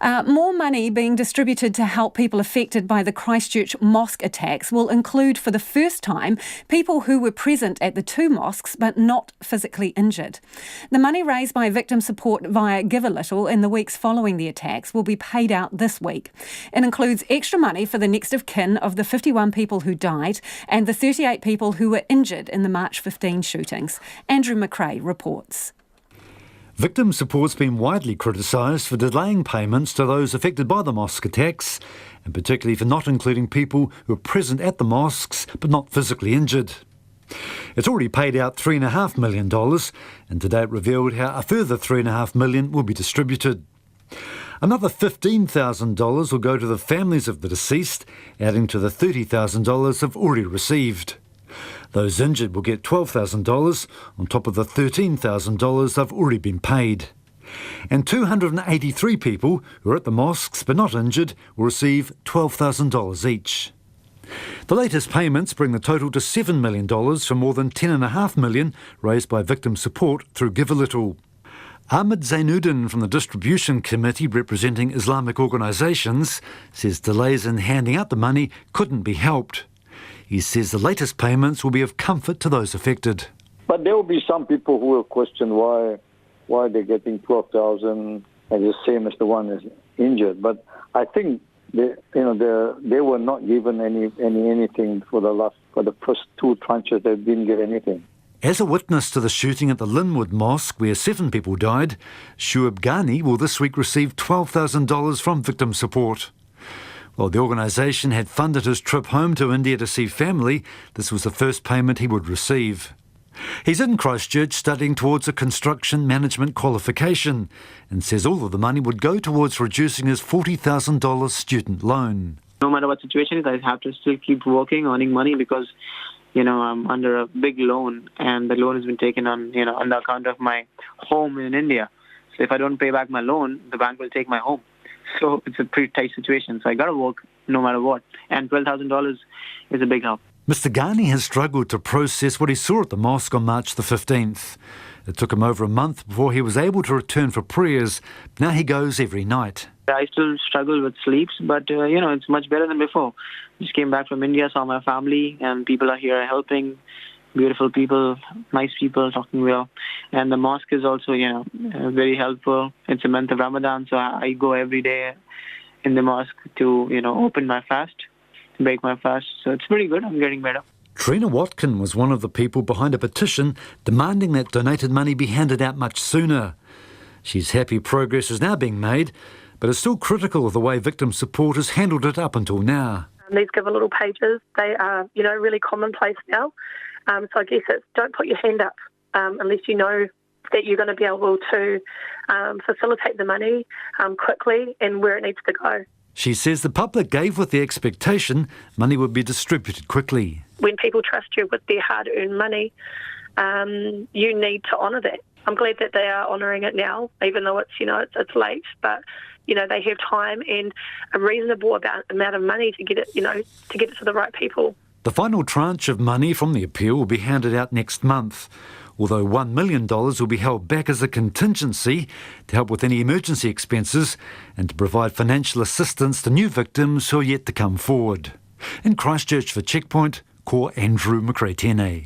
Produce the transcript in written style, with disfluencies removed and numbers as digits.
More money being distributed to help people affected by the Christchurch mosque attacks will include, for the first time, people who were present at the two mosques but not physically injured. The money raised by victim support via Give a Little in the weeks following the attacks will be paid out this week. It includes extra money for the next of kin of the 51 people who died and the 38 people who were injured in the March 15 shootings. Andrew McRae reports. Victim support's been widely criticised for delaying payments to those affected by the mosque attacks, and particularly for not including people who were present at the mosques but not physically injured. It's already paid out $3.5 million, and today it revealed how a further $3.5 million will be distributed. Another $15,000 will go to the families of the deceased, adding to the $30,000 they've already received. Those injured will get $12,000 on top of the $13,000 they've already been paid. And 283 people who are at the mosques but not injured will receive $12,000 each. The latest payments bring the total to $7 million from more than $10.5 million raised by victim support through Give a Little. Ahmed Zainuddin from the Distribution Committee representing Islamic organisations says delays in handing out the money couldn't be helped. He says the latest payments will be of comfort to those affected. But there will be some people who will question why they're getting 12,000 as the same as the one is injured. But I think they were not given anything for the first two tranches. They didn't get anything. As a witness to the shooting at the Linwood Mosque, where 7 people died, Shuaib Ghani will this week receive $12,000 from victim support. While the organisation had funded his trip home to India to see family, this was the first payment he would receive. He's in Christchurch studying towards a construction management qualification and says all of the money would go towards reducing his $40,000 student loan. No matter what situation it is, I have to still keep working, earning money because, I'm under a big loan and the loan has been taken on the account of my home in India. So if I don't pay back my loan, the bank will take my home. So it's a pretty tight situation. So I got to work no matter what. And $12,000 is a big help. Mr. Ghani has struggled to process what he saw at the mosque on March the 15th. It took him over a month before he was able to return for prayers. Now he goes every night. I still struggle with sleeps, but, it's much better than before. Just came back from India, saw my family, and people are here helping. Beautiful people, nice people, talking well. And the mosque is also, very helpful. It's a month of Ramadan, so I go every day in the mosque to, open my fast, break my fast. So it's pretty good. I'm getting better. Trina Watkin was one of the people behind a petition demanding that donated money be handed out much sooner. She's happy progress is now being made, but is still critical of the way victim support has handled it up until now. These Give a Little pages, they are, really commonplace now. So I guess it's don't put your hand up unless you know that you're going to be able to facilitate the money quickly and where it needs to go. She says the public gave with the expectation money would be distributed quickly. When people trust you with their hard-earned money, you need to honour that. I'm glad that they are honouring it now, even though it's it's late, but they have time and a reasonable amount of money to get it to the right people. The final tranche of money from the appeal will be handed out next month, although $1 million will be held back as a contingency to help with any emergency expenses and to provide financial assistance to new victims who are yet to come forward. In Christchurch for Checkpoint, Ko Andrew McRae.